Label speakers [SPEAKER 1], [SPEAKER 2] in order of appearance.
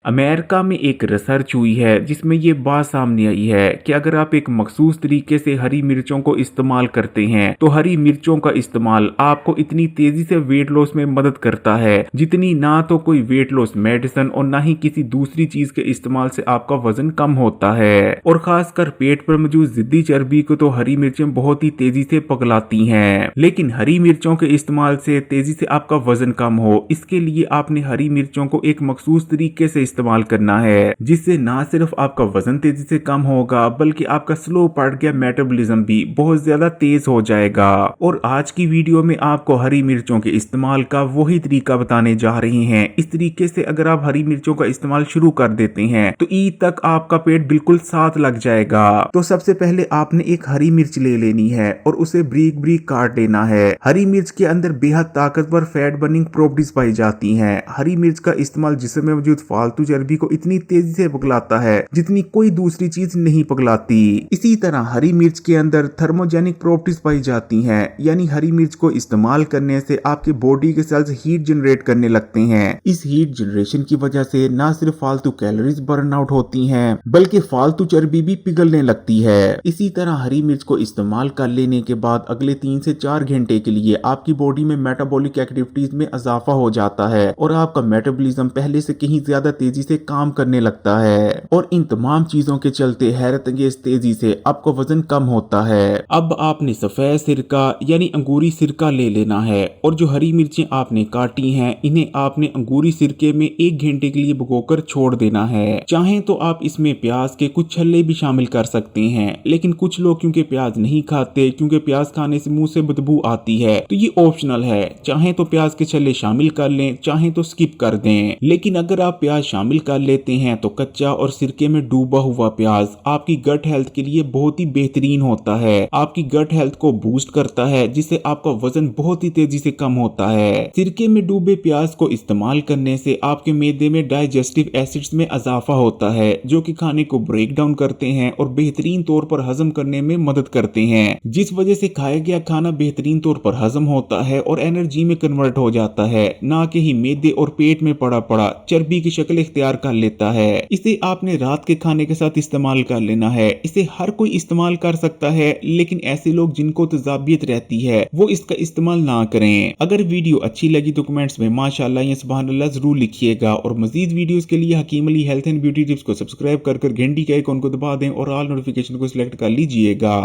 [SPEAKER 1] America में एक research हुई है जिसमें ये बात सामने आई है कि अगर आप एक मखसूस तरीके से हरी मिर्चों को इस्तेमाल करते हैं तो हरी मिर्चों का इस्तेमाल आपको इतनी तेजी से वेट लॉस में मदद करता है जितनी ना तो कोई वेट लॉस मेडिसिन और ना ही किसी दूसरी चीज के इस्तेमाल से आपका वजन कम होता है। और खासकर पेट पर मौजूद जिद्दी चर्बी को तो हरी मिर्चें बहुत ही तेजी से पगलाती हैं। लेकिन हरी मिर्चों के इस्तेमाल से तेजी से आपका वजन कम हो, इसके लिए आपने हरी मिर्चों को एक मखसूस तरीके से इस्तेमाल करना है जिससे ना सिर्फ आपका वजन तेजी से कम होगा बल्कि आपका स्लो बढ़ गया मेटाबॉलिज्म भी बहुत ज्यादा तेज हो जाएगा। और आज की वीडियो में आपको हरी मिर्चों के इस्तेमाल का वही तरीका बताने जा रहे हैं। इस तरीके से अगर आप हरी मिर्चों का इस्तेमाल शुरू कर देते हैं तो ईद तक आपका पेट बिल्कुल साथ लग जाएगा। तो सबसे पहले आपने एक हरी मिर्च ले लेनी है और उसे ब्रीक ब्रीक काट लेना है। हरी मिर्च के अंदर बेहद ताकतवर फैट बर्निंग प्रॉपर्टीज पाई जाती हैं। हरी मिर्च का इस्तेमाल जिस्म में मौजूद फालतू चर्बी को इतनी तेजी से पगलाता है जितनी कोई दूसरी चीज नहीं पगलाती। इसी तरह हरी मिर्च के अंदर थर्मोजेनिक प्रॉपर्टीज पाई जाती हैं, यानी हरी मिर्च को इस्तेमाल करने से आपके बॉडी के सेल्स हीट जनरेट करने लगते हैं। इस हीट जनरेशन की वजह से ना सिर्फ फालतू कैलोरीज बर्न आउट होती हैं बल्कि फालतू चर्बी भी पिघलने लगती है। इसी तरह हरी मिर्च को इस्तेमाल कर लेने के बाद अगले 3 से 4 घंटे के लिए आपकी बॉडी में मेटाबॉलिक एक्टिविटीज में इजाफा हो जाता है और आपका मेटाबॉलिज्म पहले से कहीं ज्यादा तेजी से काम करने लगता है। और इन तमाम चीजों के चलते हैरत अंगेज तेजी से आपका वजन कम होता है। अब आपने सफेद सिरका यानी अंगूरी सिरका ले लेना है और जो हरी मिर्चें आपने काटी हैं इन्हें आपने अंगूरी सिरके में 1 घंटे के लिए भिगोकर छोड़ देना है। चाहें तो आप इसमें प्याज के कुछ छल्ले भी शामिल कर सकते हैं, लेकिन कुछ लोग क्योंकि प्याज नहीं खाते, क्योंकि प्याज खाने से मुंह से बदबू आती है, तो ये ऑप्शनल है। चाहे तो प्याज के छल्ले शामिल कर लें, चाहे तो स्किप कर दें। लेकिन अगर आप प्याज शामिल कर लेते हैं तो कच्चा और सिरके में डूबा हुआ प्याज आपकी गट हेल्थ के लिए बहुत ही बेहतरीन होता है। आपकी गट हेल्थ को बूस्ट करता है जिससे आपका वजन बहुत ही तेजी से कम होता है। सिरके में डूबे प्याज को इस्तेमाल करने से आपके मैदे में डाइजेस्टिव एसिड्स में इजाफा होता है जो कि खाने को ब्रेक डाउन करते हैं और बेहतरीन तौर पर हजम करने में मदद करते हैं, जिस वजह से खाया गया खाना बेहतरीन तौर पर हजम होता है और एनर्जी में कन्वर्ट हो जाता है, ना कि ही मैदे और पेट में पड़ा पड़ा चर्बी की शक्ल इख्तियार कर लेता है। इसे आपने रात के खाने के साथ इस्तेमाल कर लेना है। इसे हर कोई इस्तेमाल कर सकता है, लेकिन ऐसे लोग जिनको तजाबियत रहती है वो इसका इस्तेमाल ना करें। अगर वीडियो अच्छी लगी तो कमेंट्स में माशाअल्लाह या सुभान अल्लाह जरूर लिखिएगा और मजीद वीडियोस के लिए Hakeem Ali health and beauty tips को सब्सक्राइब कर घंटी के आइकॉन को दबा दें और ऑल नोटिफिकेशन को सिलेक्ट कर लीजिएगा।